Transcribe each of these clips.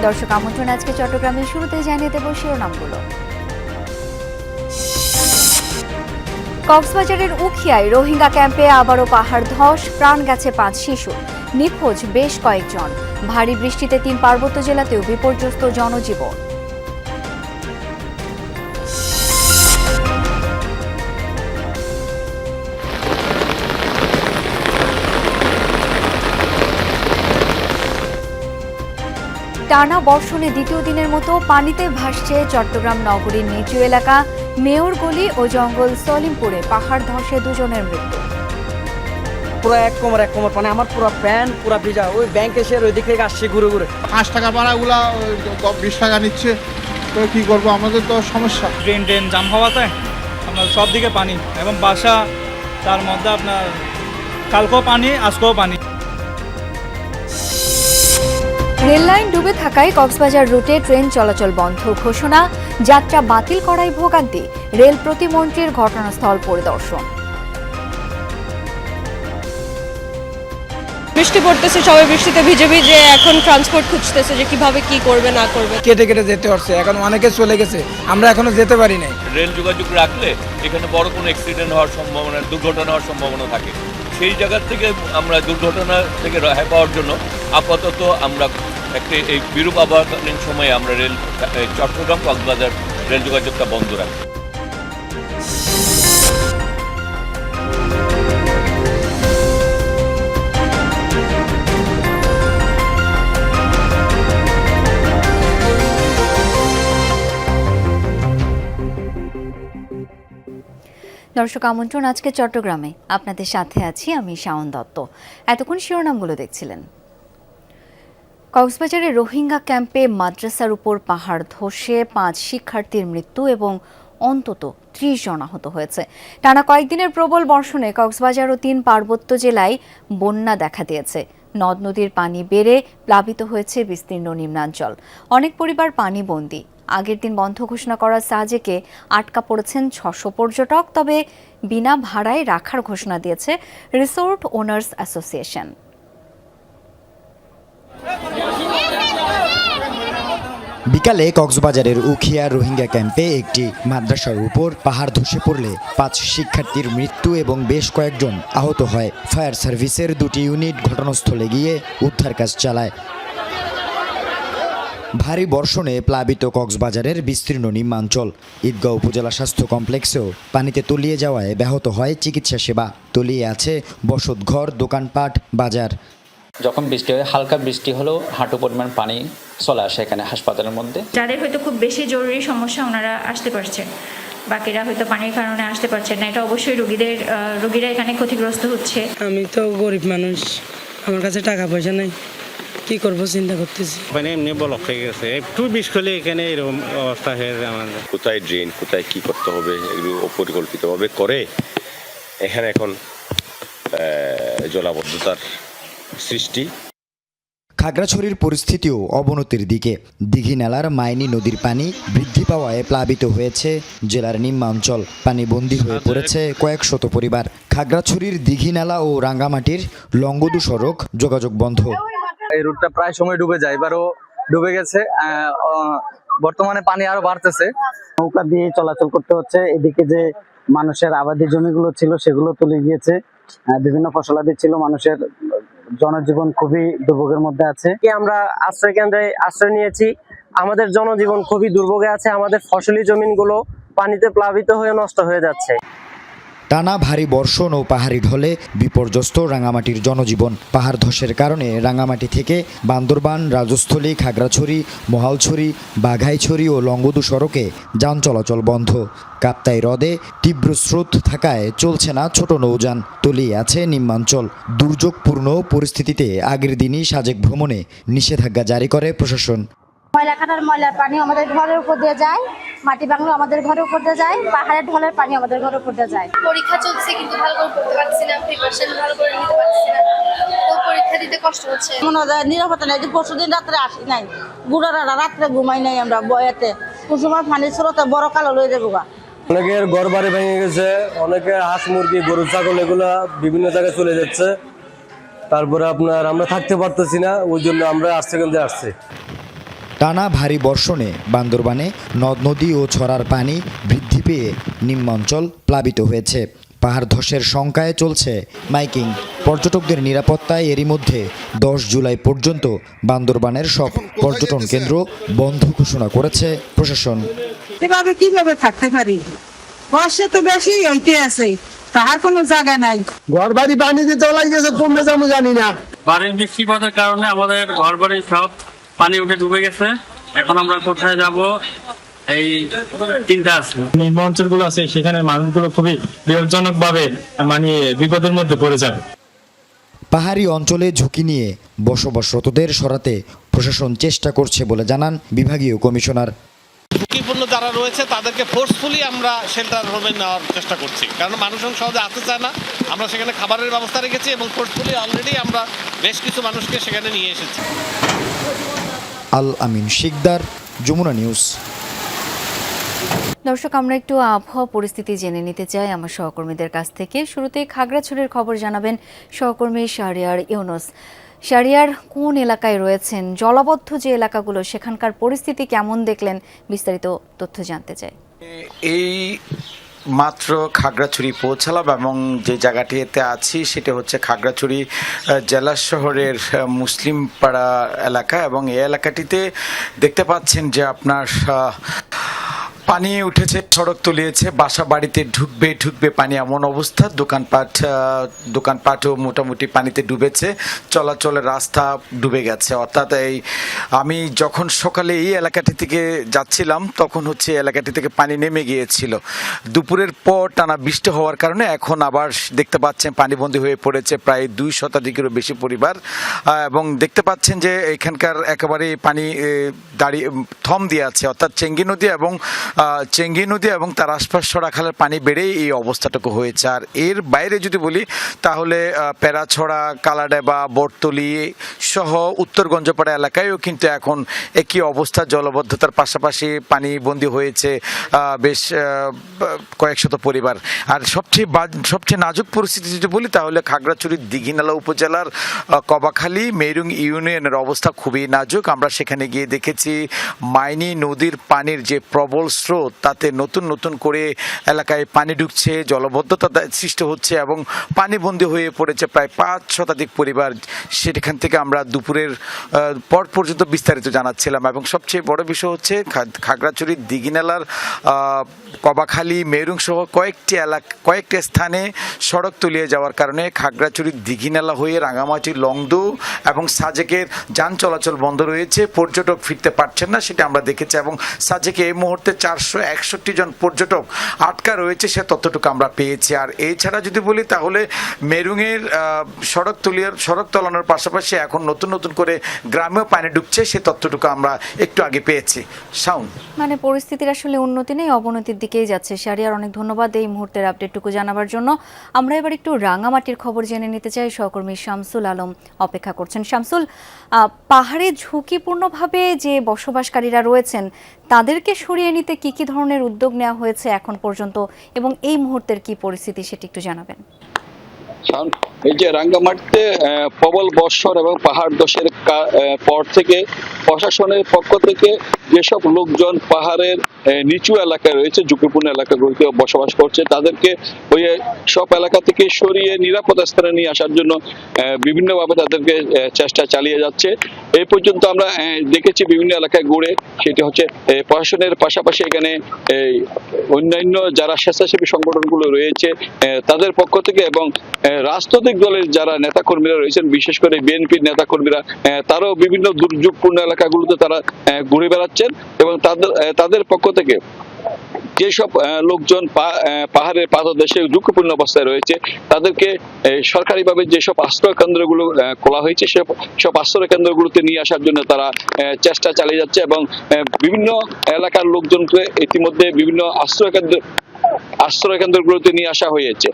দর্শক আমন্ত্রণ আজকে চট্টগ্রামের শুরুতে জানিয়ে দেব শিরোনামগুলো। কক্সবাজারের উখিয়ায় রোহিঙ্গা ক্যাম্পে আবারও পাহাড় ধস, প্রাণ গেছে 5 শিশু, নিখোঁজ বেশ কয়েকজন। ভারী বৃষ্টিতে 3 পার্বত্য জেলাতেও বিপর্যস্ত জনজীবন। টানা বর্ষণে দ্বিতীয় দিনের মতো পানিতে ভাসছে চট্টগ্রাম নগরীর নিচু এলাকা। মেয়রগলি ও জঙ্গল সলিমপুরে পাহাড় ধসে 2 জনের মৃত্যু। পুরো এক কোমর মানে আমার পুরো প্যান্ট পুরো ভিজা। ওই ব্যাংক এসে ওই দিক থেকে আসছে ঘুরে ঘুরে। 5 টাকা ভাড়াগুলা 20 টাকা নিচ্ছে, তো কি করবো, আমাদের তো সমস্যা। ট্রেন জাম হওয়াতে আপনার সব দিকে পানি এবং বাসা, তার মধ্যে আপনার কালকেও পানি, আজকেও পানি। রেললাইন ডুবে থাকায় কক্সবাজার রুটে ট্রেন চলাচল বন্ধ ঘোষণা, যাত্রা বাতিল করায় ভোগান্তি। রেল প্রতিমন্ত্রীর ঘটনাস্থল পরিদর্শন। বৃষ্টি পড়তেছে, সবাই বৃষ্টিতে ভিজে ভিজে এখন ট্রান্সপোর্ট খুঁজতেছে যে কিভাবে কি করবে না করবে। কেটে কেটে যেতে হচ্ছে, এখন অনেকে চলে গেছে, আমরা এখনো যেতে পারি নাই। রেল যোগাযোগ রাখলে এখানে বড় কোনো অ্যাক্সিডেন্ট হওয়ার সম্ভাবনা, দুর্ঘটনা হওয়ার সম্ভাবনা থাকে। সেই জায়গা থেকে আমরা দুর্ঘটনা থেকে রেহাই পাওয়ার জন্য আপাতত আমরা এই বিরূপ আবহাওয়াকালীন সময়ে আমরা চট্টগ্রাম কক্সবাজার রেল যোগাযোগটা বন্ধ রাখি। দর্শক আমন্ত্রণ আজকে চট্টগ্রামে, আপনাদের সাথে আছি আমি শাওন দত্ত। এতক্ষণ শিরোনামগুলো দেখছিলেন। কক্সবাজারের রোহিঙ্গা ক্যাম্পে মাদ্রাসার উপর পাহাড় ধসে 5 শিক্ষার্থীর মৃত্যু এবং অন্তত 30 জন আহত হয়েছে। টানা কয়েকদিনের প্রবল বর্ষণে কক্সবাজার ও 3 পার্বত্য জেলায় বন্যা দেখা দিয়েছে। নদ নদীর পানি বেড়ে প্লাবিত হয়েছে বিস্তীর্ণ নিম্নাঞ্চল। অনেক পরিবার পানিবন্দী। আগের দিন বন্ধ ঘোষণা করা সাজেকে আটকা পড়েছেন 600 পর্যটক, তবে বিনা ভাড়ায় রাখার ঘোষণা দিয়েছে রিসোর্ট ওনার্স অ্যাসোসিয়েশন। বিকালে কক্সবাজারের উখিয়া রোহিঙ্গা ক্যাম্পে একটি মাদ্রাসার উপর পাহাড় ধসে পড়লে 5 শিক্ষার্থীর মৃত্যু এবং বেশ কয়েকজন আহত হয়। ফায়ার সার্ভিসের 2টি ইউনিট ঘটনাস্থলে গিয়ে উদ্ধার কাজ চালায়। ভারী বর্ষণে প্লাবিত কক্সবাজারের বিস্তীর্ণ নিম্নাঞ্চল। ঈদগাঁও উপজেলা স্বাস্থ্য কমপ্লেক্সেও পানিতে তলিয়ে যাওয়ায় ব্যাহত হয় চিকিৎসা সেবা। তলিয়ে আছে বসতঘর, দোকানপাট, বাজার। যখন বৃষ্টি হয়, হালকা বৃষ্টি হলেও হাঁটু পরিমাণ পানি চলে আসে এখানে হাসপাতালের মধ্যে। যাদের হয়তো খুব বেশি জরুরি সমস্যা, ওনারা আসতে পারছেন, বাকিরা হয়তো পানির কারণে আসতে পারছেন না। এটা অবশ্যই রোগীরা এখানে ক্ষতিগ্রস্ত হচ্ছে। আমি তো গরিব মানুষ, আমার কাছে টাকা পয়সা নেই, কি করব চিন্তা করতেছি। মানে এমনি ব্লক হয়ে গেছে, একটু বিষ খেলে এখানে এরকম অবস্থা হয়ে যায় আমাদের। কোথায় ড্রেন, কোথায় কি করতে হবে এগুলো অপরিকল্পিতভাবে করে এখানে এখন জলাবদ্ধতার সৃষ্টি। খাগড়াছড়ির পরিস্থিতিও অবনতির দিকে। দীঘিনালার মাইনী নদীর পানি বৃদ্ধি পাওয়ায় প্লাবিত হয়েছে জেলার নিম্নাঞ্চল। পানিবন্দী হয়ে পড়েছে কয়েক শত পরিবার। খাগড়াছড়ির দীঘিনালা ও রাঙ্গামাটির লংগদু সড়ক যোগাযোগ বন্ধ। এই রুটটা প্রায় সময় ডুবে যায়, এবারও ডুবে গেছে। বর্তমানে পানি আরো বাড়তেছে, নৌকা দিয়ে চলাচল করতে হচ্ছে। এদিকে যে মানুষের আবাদি জমিগুলো ছিল সেগুলো তুলে গিয়েছে, বিভিন্ন ফসলাদি ছিল। মানুষের জনজীবন খুবই দুর্ভোগের মধ্যে আছে। আমরা আশ্রয় কেন্দ্রে আশ্রয় নিয়েছি, আমাদের জনজীবন খুবই দুর্ভোগে আছে। আমাদের ফসলি জমিনগুলো পানিতে প্লাবিত হয়ে নষ্ট হয়ে যাচ্ছে। টানা ভারী বর্ষণ ও পাহাড়ি ঢলে বিপর্যস্ত রাঙ্গামাটির জনজীবন। পাহাড় ধসের কারণে রাঙ্গামাটি থেকে বান্দরবান, রাজস্থলী, খাগড়াছড়ি, মহালছড়ি, বাঘাইছড়ি ও লংগদু সড়কে যান চলাচল বন্ধ। কাপ্তাই হ্রদে তীব্র স্রোত থাকায় চলছে না ছোট নৌযান। তলিয়ে আছে নিম্নাঞ্চল। দুর্যোগপূর্ণ পরিস্থিতিতে আগের দিনই সাজেক ভ্রমণে নিষেধাজ্ঞা জারি করে প্রশাসন। ময়লাখানার ময়লার পানি আমাদের ঘরের উপর দিয়ে যায়, মাটি বাংলো আমাদের ঘরের উপর দিয়ে যায়, পাহাড়ের ঢলের পানি আমাদের ঘরের উপর দিয়ে যায়। পরীক্ষা চলছে কিন্তু ভালো করে পড়তে পারছি না, প্রিপারেশন ভালো করে নিতে পারছি না, তো পরীক্ষা দিতে কষ্ট হচ্ছে। মনে হয় নিরাপত্তা নেই। পরশুদিন রাত্রে আসি নাই, বুড়ারা রাত্রে ঘুমাই নাই আমরা বয়াতে। কুসুমার পানির স্রোতে বড় কালো লয়ে যাবো। অনেকের ঘর বাড়ি ভেঙে গেছে, অনেকের হাঁস মুরগি গরু ছাগল এগুলা বিভিন্ন জায়গায় চলে যাচ্ছে। তারপরে আমরা থাকতে পারতেছি না, ওই জন্য আমরা আশ্রয় কেন্দ্রে আসছি। টানা ভারী বর্ষণে বান্দরবানে নদ নদী ও ছড়ার পানি বৃদ্ধি পেয়ে নিম্নাঞ্চল প্লাবিত হয়েছে। পাহাড় ধসের শঙ্কায় চলছে মাইকিং। পর্যটকদের নিরাপত্তায় এরই মধ্যে 10 জুলাই পর্যন্ত বান্দরবানের সব পর্যটন কেন্দ্র বন্ধ ঘোষণা করেছে প্রশাসন। এভাবে কিভাবে থাকতে পারি? বর্ষা তো বেশি হইতে আছে, তাহার কোনো জায়গা নাই। ঘর বাড়ি পানিতে তলায় গেছে, কমবে যাবো জানি না। বাড়ির বৃষ্টিপাতের কারণে আমাদের ঘর বাড়ি সব পানি উঠে ডুবে গেছে। এখন আমরা কোথায় যাব এই চিন্তা আছে। নিম্ন অঞ্চলগুলো আছে সেখানে মানুষগুলো খুবই বিপজ্জনক ভাবে বিপদের মধ্যে পড়ে যায়। পাহাড়ি অঞ্চলে ঝুঁকি নিয়ে বসবাসরতদের সরাতে প্রশাসন চেষ্টা করছে বলে জানান বিভাগীয় কমিশনার। ঝুঁকিপূর্ণ যারা রয়েছে তাদেরকে ফোর্সফুলি আমরা শেল্টার হোমে নেওয়ার চেষ্টা করছি, কারণ মানুষজন সহজে আসতে চায় না। আমরা সেখানে খাবারের ব্যবস্থা রেখেছি এবং ফোর্সফুলি অলরেডি আমরা বেশ কিছু মানুষকে সেখানে নিয়ে এসেছি। আল আমিন শিকদার, যমুনা নিউজ। দর্শক, আমরা একটু আবহাওয়া পরিস্থিতি জেনে নিতে চাই আমার সহকর্মীদের কাছ থেকে। শুরুতেই খাগড়াছড়ির খবর জানাবেন সহকর্মী শাহরিয়ার ইউনুস। শাহরিয়ার, কোন এলাকায় রয়েছেন? জলাবদ্ধ যে এলাকাগুলো সেখানকার পরিস্থিতি কেমন দেখলেন? বিস্তারিত তথ্য জানতে চাই। এই মাত্র খাগড়াছড়ি পৌঁছালাম এবং যে জায়গাটিতে আছি সেটা হচ্ছে খাগড়াছড়ি জেলা শহরের মুসলিম পাড়া এলাকা এবং এই এলাকাটিতে দেখতে পাচ্ছেন যে আপনার পানি উঠেছে, সড়ক তলিয়েছে, বাসা বাড়িতে ঢুকবে পানি এমন অবস্থা। দোকানপাটও মোটামুটি পানিতে ডুবেছে, চলাচলের রাস্তা ডুবে গেছে। অর্থাৎ আমি যখন সকালে এই এলাকাটি থেকে যাচ্ছিলাম তখন হচ্ছে এলাকাটি থেকে পানি নেমে গিয়েছিল। দুপুরের পর টানা বৃষ্টি হওয়ার কারণে এখন আবার দেখতে পাচ্ছেন পানিবন্দী হয়ে পড়েছে প্রায় 2 শতাধিকেরও বেশি পরিবার এবং দেখতে পাচ্ছেন যে এখানকার একেবারে পানি দাঁড়িয়ে থম দিয়ে আছে। অর্থাৎ চেঙ্গি নদী এবং তার আশপাশ সরাখালের পানি বেড়েই এই অবস্থাটুকু হয়েছে। আর এর বাইরে যদি বলি তাহলে পেরাছড়া, কালাডেবা, বটতলি সহ উত্তর গঞ্জপাড়া এলাকায়ও কিন্তু এখন একই অবস্থা, জলবদ্ধতার পাশাপাশি পানিবন্দী হয়েছে বেশ কয়েক শত পরিবার। আর সবচেয়ে নাজুক পরিস্থিতি যদি বলি তাহলে খাগড়াছড়ির দীঘিনালা উপজেলার কবাখালী মেরুং ইউনিয়নের অবস্থা খুবই নাজুক। আমরা সেখানে গিয়ে দেখেছি মাইনি নদীর পানির যে প্রবল স্রোত, তাতে নতুন করে এলাকায় পানি ঢুকছে, জলবদ্ধতা সৃষ্টি হচ্ছে এবং পানিবন্দী হয়ে পড়েছে প্রায় 5 শতাধিক পরিবার। সেখান থেকে আমরা দুপুরের পর পর্যন্ত বিস্তারিত জানাচ্ছিলাম এবং সবচেয়ে বড় বিষয় হচ্ছে খাগড়াছড়ির দীঘিনালার কবাখালী মেরুং সহ কয়েকটি স্থানে সড়ক তলিয়ে যাওয়ার কারণে খাগড়াছড়ির দীঘিনালা হয়ে রাঙামাটি, লংদু এবং সাজেকের যান চলাচল বন্ধ রয়েছে। পর্যটক ফিরতে পারছেন না, সেটা আমরা দেখেছি এবং সাজেকে এই মুহূর্তে 461 জন পর্যটক আটকা রয়েছে, সে তথ্যটুকু আমরা পেয়েছি। আর এছাড়া যদি বলি তাহলে মেরুংয়ের সড়ক তলানোর পাশাপাশি এখন নতুন করে গ্রামেও পানি ঢুকছে, সে তথ্যটুকু আমরা একটু আগে পেয়েছি। শাওন, মানে পরিস্থিতির আসলে উন্নতি নেই, অবনতির দিকেই যাচ্ছে। শাহরিয়ার, অনেক ধন্যবাদ এই মুহূর্তের আপডেটটুকু জানাবার জন্য। আমরা এবার একটু রাঙামাটির খবর জেনে নিতে চাই। সহকর্মী শামসুল আলম অপেক্ষা করছেন। শামসুল, পাহাড়ে ঝুঁকিপূর্ণভাবে যে বসবাসকারীরা রয়েছেন তাদেরকে সরিয়ে নিতে কি ধরনের উদ্যোগ নেওয়া হয়েছে এখন পর্যন্ত এবং এই মুহূর্তের কি পরিস্থিতি সেটি একটু জানাবেন। এই যে রাঙ্গামাটিতে প্রবল বর্ষণ এবং পাহাড় ধসের পর থেকে প্রশাসনের পক্ষ থেকে যেসব লোকজন পাহাড়ের নিচু এলাকায় রয়েছে, ঝুঁকিপূর্ণ এলাকাগুলিতে বসবাস করছে, তাদেরকে ওই সব এলাকা থেকে সরিয়ে নিরাপদ স্থানে নিয়ে আসার জন্য বিভিন্নভাবে তাদেরকে চেষ্টা চালিয়ে যাচ্ছে। এই পর্যন্ত আমরা দেখেছি বিভিন্ন এলাকায় ঘুরে, সেটি হচ্ছে প্রশাসনের পাশাপাশি এখানে অন্যান্য যারা স্বেচ্ছাসেবী সংগঠনগুলো রয়েছে তাদের পক্ষ থেকে এবং রাজনৈতিক দলের যারা নেতাকর্মীরা রয়েছেন, বিশেষ করে বিএনপির নেতাকর্মীরা, তারাও বিভিন্ন দুর্যোগপূর্ণ এলাকাগুলোতে তারা ঘুরে বেড়াচ্ছেন এবং তাদের পক্ষ থেকে যেসব লোকজন পাহাড়ের পাদদেশে ঝুঁকিপূর্ণ অবস্থায় রয়েছে তাদেরকে সরকারিভাবে যেসব আশ্রয় কেন্দ্রগুলো খোলা হয়েছে সব আশ্রয় কেন্দ্রগুলোতে নিয়ে আসার জন্য তারা চেষ্টা চালিয়ে যাচ্ছে এবং বিভিন্ন এলাকার লোকজনকে ইতিমধ্যে বিভিন্ন আশ্রয় কেন্দ্রগুলোতে নিয়ে আসা হয়েছে।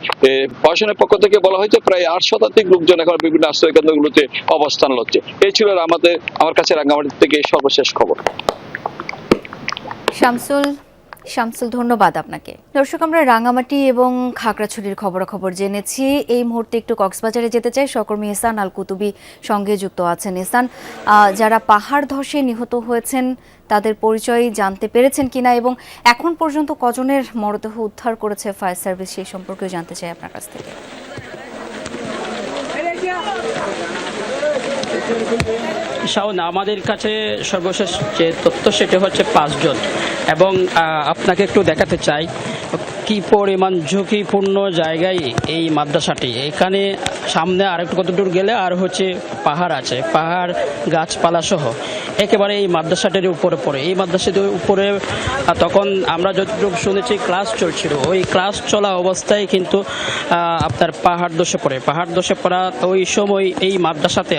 প্রশাসনের পক্ষ থেকে বলা হয়েছে প্রায় 8 শতাধিক লোকজন এখন বিভিন্ন আশ্রয় কেন্দ্রগুলোতে অবস্থান করছে। এই ছিল আমার কাছে রাঙ্গামাটি থেকে সর্বশেষ খবর। শামসুল, শামসুল, ধন্যবাদ আপনাকে। দর্শক, আমরা রাঙামাটি এবং খাগড়াছড়ির খবরাখবর জেনেছি। এই মুহূর্তে একটু কক্সবাজারে যেতে চাই। সহকর্মী ইহসান আল কুতুবি সঙ্গে যুক্ত আছেন। ইহসান, যারা পাহাড় ধসে নিহত হয়েছেন তাদের পরিচয় জানতে পেরেছেন কিনা এবং এখন পর্যন্ত কজনের মরদেহ উদ্ধার করেছে ফায়ার সার্ভিস, সেই সম্পর্কেও জানতে চাই আপনার কাছ থেকে। শাওন, আমাদের কাছে সর্বশেষ যে তথ্য সেটা হচ্ছে 5 জন, এবং আপনাকে একটু দেখাতে চাই কি পরিমাণ ঝুঁকিপূর্ণ জায়গায় এই মাদ্রাসাটি। এখানে সামনে আরেকটু কত দূর গেলে আর হচ্ছে পাহাড় আছে, পাহাড় গাছপালা সহ একেবারে এই মাদ্রাসাটির উপরে পড়ে। এই মাদ্রাসাটির উপরে তখন আমরা যতটুকু শুনেছি ক্লাস চলছিল, ওই ক্লাস চলা অবস্থায় কিন্তু আপনার পাহাড় ধসে পড়ে। পাহাড় ধসে পড়া ওই সময় এই মাদ্রাসাতে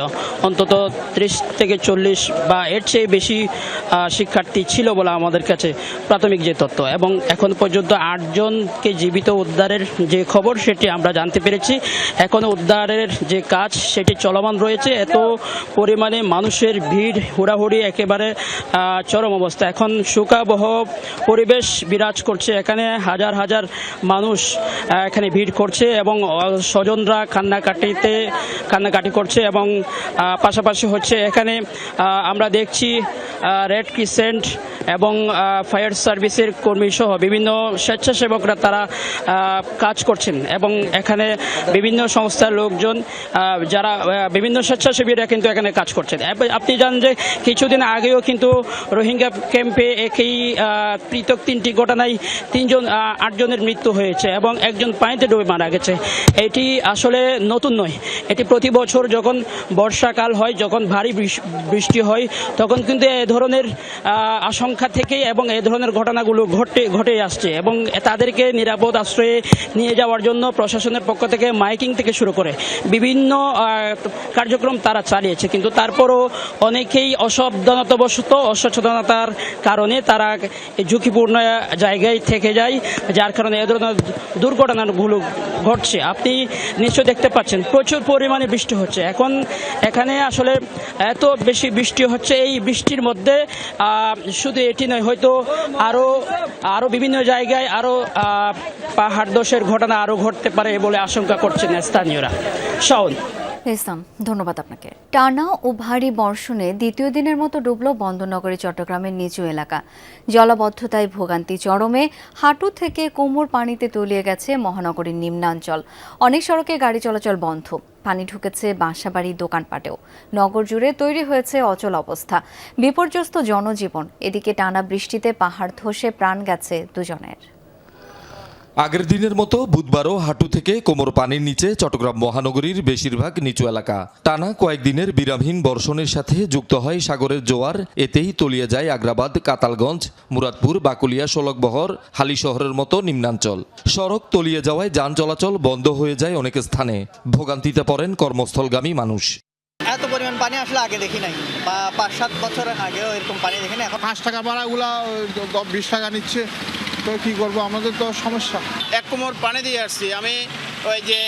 অন্তত 30 থেকে 40 বা এর চেয়ে বেশি শিক্ষার্থী ছিল বলে আমাদের কাছে প্রাথমিক যে তথ্য, এবং এখন পর্যন্ত 8 জনকে জীবিত উদ্ধারের যে খবর সেটি আমরা জানতে পেরেছি। এখনো উদ্ধারের যে কাজ সেটি চলমান রয়েছে। এত পরিমাণে মানুষের ভিড়, হুড়াহুড়ি একেবারে চরম অবস্থা। এখন শোকাবহ পরিবেশ বিরাজ করছে। এখানে হাজার হাজার মানুষ এখানে ভিড় করছে এবং স্বজনরা কান্নাকাটি করছে, এবং পাশাপাশি হচ্ছে এখানে আমরা দেখছি রেড ক্রিসেন্ট এবং ফায়ার সার্ভিসের কর্মী সহ বিভিন্ন স্বেচ্ছাসেবকরা তারা কাজ করছেন, এবং এখানে বিভিন্ন সংস্থার লোকজন যারা বিভিন্ন স্বেচ্ছাসেবীরা কিন্তু এখানে কাজ করছেন। আপনি জানেন যে কিছুদিন আগেও কিন্তু রোহিঙ্গা ক্যাম্পে একই পৃথক 3টি ঘটনায় 8 জনের মৃত্যু হয়েছে এবং একজন পানিতে ডুবে মারা গেছে। এটি আসলে নতুন নয়, এটি প্রতি বছর যখন বর্ষাকাল হয়, যখন ভারী বৃষ্টি হয়, তখন কিন্তু এ ধরনের আশঙ্কা থেকে এবং এই ধরনের ঘটনাগুলো ঘটে আসছে, এবং তাদেরকে নিরাপদ আশ্রয়ে নিয়ে যাওয়ার জন্য প্রশাসনের পক্ষ থেকে মাইকিং থেকে শুরু করে বিভিন্ন কার্যক্রম তারা চালিয়েছে। কিন্তু তারপরও অনেকেই অসাবধানতাবশত, অসচেতনতার কারণে তারা ঝুঁকিপূর্ণ জায়গায় থেকে যায়, যার কারণে এ ধরনের দুর্ঘটনাগুলো ঘটছে। আপনি নিশ্চয় দেখতে পাচ্ছেন প্রচুর পরিমাণে বৃষ্টি হচ্ছে। এখন এখানে আসলে এত বেশি বৃষ্টি হচ্ছে, এই বৃষ্টির মধ্যে শুধু এটি নয়, হয়তো আরো বিভিন্ন জায়গায় আরো পাহাড় ধসের ঘটনা আরো ঘটতে পারে বলে আশঙ্কা করছেন স্থানীয়রা। শাওন, ইসলাম, ধন্যবাদ আপনাকে। টানা ও ভারী বর্ষণে দ্বিতীয় দিনের মতো ডুবল বন্দরনগরী চট্টগ্রামের নিচু এলাকা। জলাবদ্ধতায় ভোগান্তি চরমে, হাঁটু থেকে কোমর পানিতে তলিয়ে গেছে মহানগরীর নিম্নাঞ্চল। অনেক সড়কে গাড়ি চলাচল বন্ধ, পানি ঢুকেছে বাসাবাড়ি, দোকানপাটেও। নগর জুড়ে তৈরি হয়েছে অচল অবস্থা, বিপর্যস্ত জনজীবন। এদিকে টানা বৃষ্টিতে পাহাড় ধসে প্রাণ গেছে 2 জনের। আগের দিনের মতো বুধবারও হাঁটু থেকে কোমর পানির নিচে চট্টগ্রাম মহানগরীর বেশিরভাগ নিচু এলাকা। টানা কয়েকদিনের বিরামহীন বর্ষণের সাথে যুক্ত হয় সাগরের জোয়ার। এতেই তলিয়ে যায় আগ্রাবাদ, কাতালগঞ্জ, মুরাদপুর, বাকুলিয়া, শোলকবহর, হালি শহরের মতো নিম্নাঞ্চল। সড়ক তলিয়ে যাওয়ায় যান চলাচল বন্ধ হয়ে যায় অনেক স্থানে। ভোগান্তিতে পড়েন কর্মস্থলগামী মানুষ। এত পরিমাণ পানি আসলে আগে দেখি নাই, বা 5-7 বছর আগেও এরকম পানি দেখি না। এখন 5 টাকা ভাড়াগুলা 20 টাকা নিচ্ছে, তো কি করবো, আমাদের তো সমস্যা। 1 কোমর পানি দিয়ে আসছি আমি, ওই যে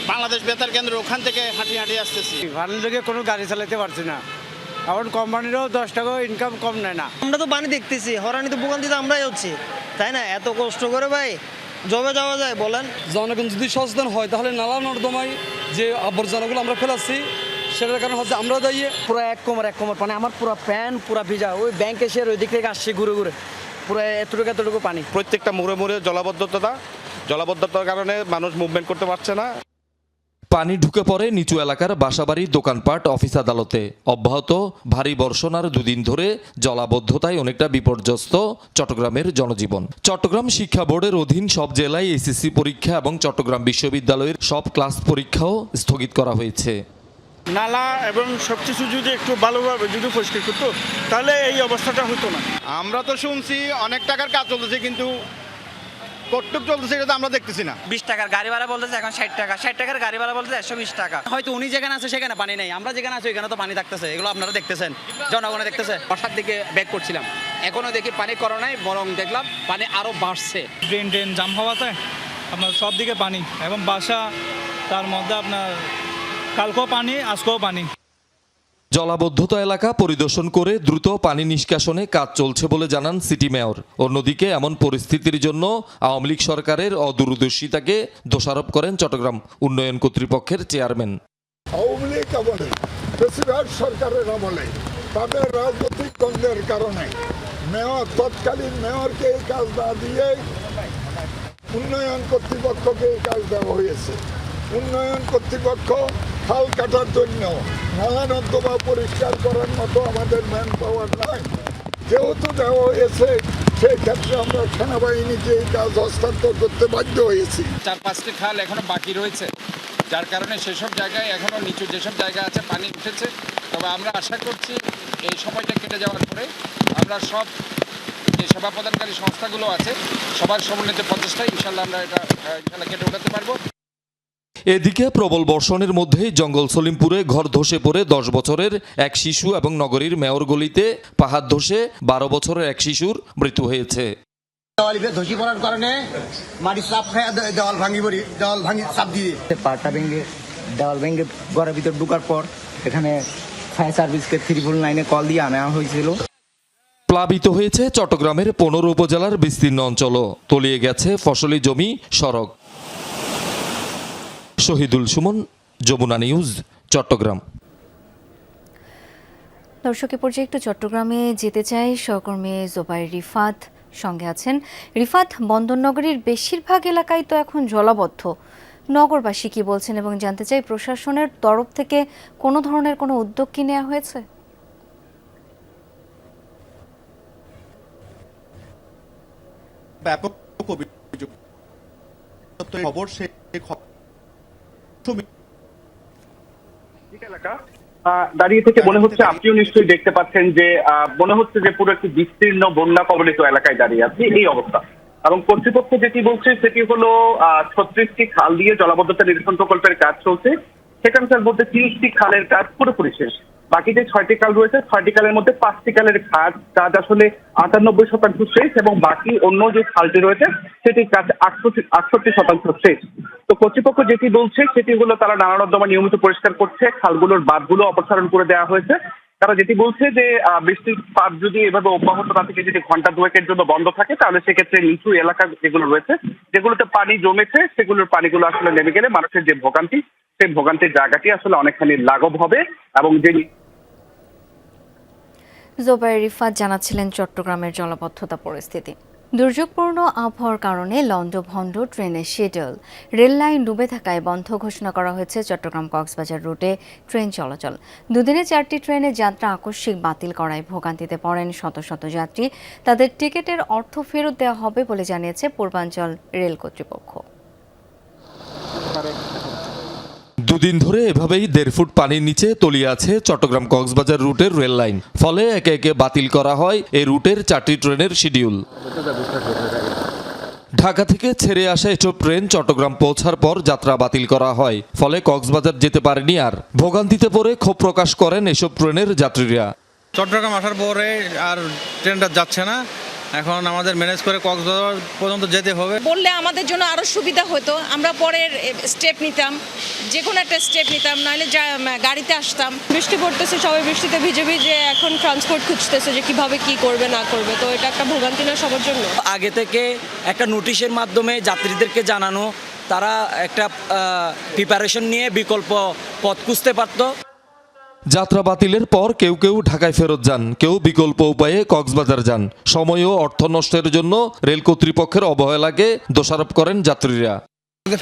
বাংলাদেশ বেতার কেন্দ্র ওখান থেকে হাঁটি আসতেছি। পানির লোকে কোনো গাড়ি চালাতে পারছি না, এখন কোম্পানিরও 10 টাকা ইনকাম কম নেয় না। আমরা তো পানি দেখতেছি, হরানি তো ভোগান্তিতে আমরাই হচ্ছি, তাই না? এত কষ্ট করে ভাই জবে যাওয়া যায় বলেন? জনগণ যদি সচেতন হয় তাহলে নালা নর্দমায় যে আবর্জনাগুলো আমরা ফেলাচ্ছি সেটার কারণে হচ্ছে আমরা দাঁড়িয়ে পুরো 1 কোমর পানি, আমার পুরো প্যান্ট পুরো ভিজা। ওই ব্যাংক এসে ওই দিক থেকে আসছি ঘুরে পুরো এতটুকু পানি। প্রত্যেকটা মোড়ে জলাবদ্ধতার কারণে মানুষ মুভমেন্ট করতে পারছে না। পানি ঢুকে পড়ে নিচু এলাকার বাসাবাড়ি, দোকানপাট, অফিস আদালতে। অব্যাহত ভারী বর্ষণ আর 2 দিন ধরে জলাবদ্ধতায় অনেকটা বিপর্যস্ত চট্টগ্রামের জনজীবন। চট্টগ্রাম শিক্ষা বোর্ডের অধীন সব জেলায় এসএসসি পরীক্ষা এবং চট্টগ্রাম বিশ্ববিদ্যালয়ের সব ক্লাস পরীক্ষাও স্থগিত করা হয়েছে। নালা এবং সবকিছু যদি একটু ভালোভাবে যদি পরিষ্কার করতো তাহলে এই অবস্থাটা হতো না। আমরা তো শুনছি অনেক টাকার কাজ চলতেছে, কিন্তু কতটুক চলতেছে এটা তো আমরা দেখতেছি না। 20 টাকার গাড়ি ভাড়া বলতেছে এখন 60 টাকা, 60 টাকার গাড়ি ভাড়া বলতেছে 120 টাকা। হয়তো উনি যেখানে আছে সেখানে পানি নেই, আমরা যেখানে আছি ওইখানে তো পানি থাকতেছে। এগুলো আপনারা দেখতেছেন, জনগণে দেখতেছে। বর্ষার দিকে ব্যাক করছিলাম, এখনো দেখি পানি করোনায়, বরং দেখলাম পানি আরো বাড়ছে। ড্রেন জাম হওয়াতে আপনার সব দিকে পানি, এবং বাসা, তার মধ্যে আপনার কালকেও পানি, আজকেও পানি। জলাবদ্ধতা এলাকা পরিদর্শন করে দ্রুত পানি নিষ্কাশনে কাজ চলছে বলে জানান সিটি মেয়র। অন্যদিকে এমন পরিস্থিতির জন্য আওয়ামী লীগ সরকারের অদূরদর্শিতাকে দোষারোপ করেন চট্টগ্রাম উন্নয়ন কর্তৃপক্ষের চেয়ারম্যান। আওয়ামী লীগ আমলে, বেশিরভাগ সরকারের আমলে তাদের রাজনৈতিক দ্বন্দ্বের কারণে তৎকালীন মেয়রকে এই কাজ না দিয়ে উন্নয়ন কর্তৃপক্ষকে এই কাজ দেওয়া হয়েছে। উন্নয়ন কর্তৃপক্ষ খাল কাটার জন্য, নালা নর্দমা পরিষ্কার করার মতো আমাদের ম্যান পাওয়ার নাই। যেহেতু দেওয়া হয়েছে, সেই ক্ষেত্রে আমরা সেনাবাহিনীকে এই কাজ হস্তান্তর করতে বাধ্য হয়েছি। 4-5টি খাল এখনো বাকি রয়েছে, যার কারণে সেসব জায়গায় এখনো নিচু যেসব জায়গা আছে পানি উঠেছে। তবে আমরা আশা করছি এই সময়টা কেটে যাওয়ার পরে আমরা সব যে সেবা প্রদানকারী সংস্থাগুলো আছে সবার সমন্বিত প্রচেষ্টায় ইনশাল্লাহ আমরা এটা কেটে উঠাতে পারবো। এদিকে প্রবল বর্ষণের মধ্যেই জঙ্গল সলিমপুরে ঘর ধসে পড়ে 10 বছরের এক শিশু এবং নগরীর মেয়র গলিতে পাহাড় ধসে 12 বছরের এক শিশুর মৃত্যু হয়েছে। ধসি পড়ার কারণে মাটি চাপ খায় দেওয়াল ভাঙি চাপ দিয়ে পাটা ভেঙে দেওয়াল ভেঙে ঘরের ভিতর ঢুকার পর এখানে ফায়ার সার্ভিসকে 399 কল দিয়ে আনা হয়েছিল। প্লাবিত হয়েছে চট্টগ্রামের 15 উপজেলার বিস্তীর্ণ অঞ্চলও, তলিয়ে গেছে ফসলি জমি, সড়ক। শহীদুল সুমন, যমুনা নিউজ, চট্টগ্রাম। দর্শক, এ পর্যায়ে একটু চট্টগ্রামে যেতে চাই। সহকর্মী জোবাইর রিফাত সঙ্গে আছেন। রিফাত, বন্দরনগরীর বেশিরভাগ এলাকায় তো এখন জলাবদ্ধ। নগরবাসী কি বলছেন এবং জানতে চাই প্রশাসনের তরফ থেকে কোনো ধরনের কোনো উদ্যোগ কি নেওয়া হয়েছে? ব্যাপক অভিযোগ খবর দাঁড়িয়ে থেকে মনে হচ্ছে, আপনিও নিশ্চয়ই দেখতে পাচ্ছেন যে মনে হচ্ছে যে পুরো একটি বিস্তীর্ণ বন্যা কবলিত এলাকায় দাঁড়িয়ে আছে এই অবস্থা। এবং কর্তৃপক্ষ যেটি বলছে সেটি হলো 36টি খাল দিয়ে জলাবদ্ধতা নিরসন প্রকল্পের কাজ চলছে। সেখানকার মধ্যে 30টি খালের কাজ পুরোপুরি শেষ। বাকি যে 6টি খাল রয়েছে, 6টি খালের মধ্যে 5টি খালের কাজ আসলে 98% শেষ এবং বাকি অন্য যে খালটি রয়েছে সেটির কাজ 68% শেষ। তো কর্তৃপক্ষ যেটি বলছে সেটি হলো তারা নালা নর্দমা নিয়মিত পরিষ্কার করছে, খালগুলোর বাঁধগুলো অপসারণ করে দেওয়া হয়েছে। তারা যেটি বলছে যে বৃষ্টিপাত যদি এভাবে অব্যাহত না থেকে যদি ঘন্টা দুয়েকের জন্য বন্ধ থাকে তাহলে সেক্ষেত্রে নিচু এলাকা যেগুলো রয়েছে, যেগুলোতে পানি জমেছে, সেগুলোর পানিগুলো আসলে নেমে গেলে মানুষের যে ভোগান্তি, সেই ভোগান্তির জায়গাটি আসলে অনেকখানি লাঘব হবে। এবং যে জোবাইর রিফাত জানাচ্ছিলেন চট্টগ্রামের জলাবদ্ধতা পরিস্থিতি। দুর্যোগপূর্ণ আবহাওয়ার কারণে লন্ডভন্ড ট্রেনের শিডিউল, রেল লাইন ডুবে থাকায় বন্ধ ঘোষণা করা হয়েছে চট্টগ্রাম কক্সবাজার রুটে ট্রেন চলাচল। দুদিনে 4টি ট্রেনের যাত্রা আকস্মিক বাতিল করায় ভোগান্তিতে পড়েন শত শত যাত্রী। তাদের টিকিটের অর্থ ফেরত দেওয়া হবে বলে জানিয়েছে পূর্বাঞ্চল রেল কর্তৃপক্ষ। দুদিন ধরে এভাবেই 1.5 ফুট পানির নিচে তলিয়ে আছে চট্টগ্রাম কক্সবাজার রুটের রেল লাইন। ফলে একে একে বাতিল করা হয় এই রুটের 4টি ট্রেনের শিডিউল। ঢাকা থেকে ছেড়ে আসা এসব ট্রেন চট্টগ্রাম পৌঁছার পর যাত্রা বাতিল করা হয়। ফলে কক্সবাজার যেতে পারেনি আর। ভোগান্তিতে পড়ে ক্ষোভ প্রকাশ করেন এসব ট্রেনের যাত্রীরা। চট্টগ্রাম আসার পরে আর ট্রেনটা যাচ্ছে না, এখন আমাদের ম্যানেজ করে কক্সবাজার পর্যন্ত যেতে হবে। বললে আমাদের জন্য আরো সুবিধা হতো, আমরা পরের স্টেপ নিতাম, যে কোনো একটা স্টেপ নিতাম, নাহলে গাড়িতে আসতাম। বৃষ্টি পড়তেছে, সবাই বৃষ্টিতে ভিজে ভিজে এখন ট্রান্সপোর্ট খুঁজতেছে যে কিভাবে কি করবে না করবে। তো এটা একটা ভোগান্তি না সবার জন্য। আগে থেকে একটা নোটিশের মাধ্যমে যাত্রীদেরকে জানানো, তারা একটা প্রিপারেশন নিয়ে বিকল্প পথ খুঁজতে পারতো। যাত্রা বাতিলের পর কেউ কেউ ঢাকায় ফেরত যান, কেউ বিকল্প উপায়ে কক্সবাজার যান। সময় ও অর্থ নষ্টের জন্য রেল কর্তৃপক্ষের অবহেলাকে দোষারোপ করেন যাত্রীরা।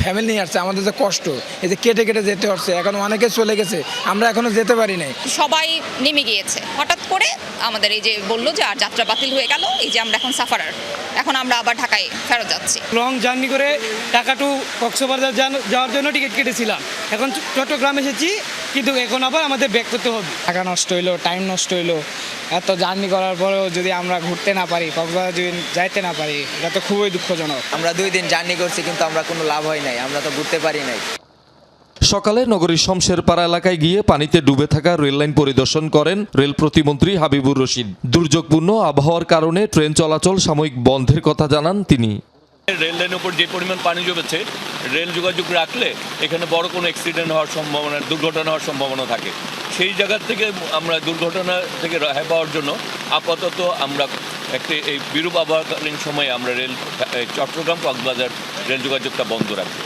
ফ্যামিলি নিয়ে আসছে, আমাদের যে কষ্ট, এই যে কেটে কেটে যেতে হচ্ছে, এখন অনেকে চলে গেছে, আমরা এখনো যেতে পারি নাই। সবাই নেমে গিয়েছে, হঠাৎ করে আমাদের এই যে বললো যে আর যাত্রা বাতিল হয়ে গেল, এই যে আমরা এখন সাফারার, এখন আমরা আবার ঢাকায় ফেরত যাচ্ছি। লং জার্নি করে ঢাকা টু কক্সবাজার যাওয়ার জন্য টিকিট কেটেছিলাম, এখন চট্টগ্রাম এসেছি, কিন্তু এখন আবার আমাদের ব্যাক করতে হবে। টাকা নষ্ট হইলো, টাইম নষ্ট হইলো, এত জার্নি করার পরেও যদি আমরা ঘুরতে না পারি, কক্সবাজার যদি যাইতে না পারি, এটা তো খুবই দুঃখজনক। আমরা 2 দিন জার্নি করছি কিন্তু আমরা কোনো লাভ হয় নাই, আমরা তো ঘুরতে পারি নাই। সকালে নগরীর শমশেরপাড়া এলাকায় গিয়ে পানিতে ডুবে থাকা রেললাইন পরিদর্শন করেন রেল প্রতিমন্ত্রী হাবিবুর রশিদ। দুর্যোগপূর্ণ আবহাওয়ার কারণে ট্রেন চলাচল সাময়িক বন্ধের কথা জানান তিনি। রেল লাইনের উপর যে পরিমাণ পানি জমেছে, রেল যোগাযোগ রাখলে এখানে বড় কোনো অ্যাক্সিডেন্ট হওয়ার সম্ভাবনা, দুর্ঘটনা হওয়ার সম্ভাবনা থাকে। সেই জায়গা থেকে আমরা দুর্ঘটনা থেকে রেহাই পাওয়ার জন্য আপাতত আমরা এই বিরূপ আবহাওয়াকালীন সময়ে আমরা চট্টগ্রাম কক্সবাজার রেল যোগাযোগটা বন্ধ রাখি।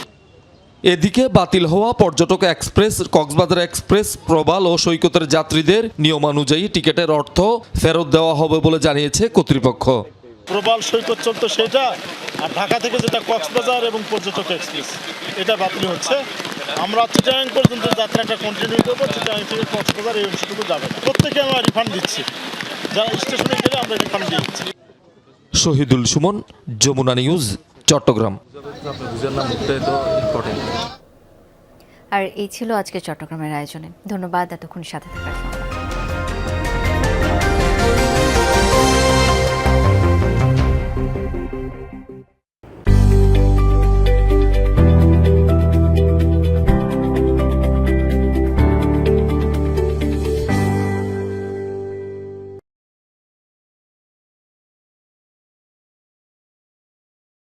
এদিকে বাতিল হওয়া পর্যটক এক্সপ্রেস, কক্সবাজার এক্সপ্রেস, প্রবাল ও সৈকতের যাত্রীদের নিয়মানুযায়ী টিকিটের অর্থ ফেরত দেওয়া হবে বলে জানিয়েছে কর্তৃপক্ষ। প্রবাল সৈকত চলতো সেটা, আর ঢাকা থেকে যেটা কক্সবাজার এবং পর্যটক এক্সপ্রেস এটা বাতিল হচ্ছে। আমরা চিটাগাং পর্যন্ত যাত্রাটা কন্টিনিউ করবো, চিটাগাং থেকে কক্সবাজার এই অংশটুকু যাবে না। প্রত্যেকে আমরা রিফান্ড দিচ্ছি, যারা স্টেশনে গেলে আমরা রিফান্ড দিচ্ছি। শহীদুল সুমন, যমুনা নিউজ, চট্টগ্রাম। আর এই ছিল আজকে চট্টগ্রামের আয়োজনে। ধন্যবাদ এতক্ষণ সাথে থাকার জন্য।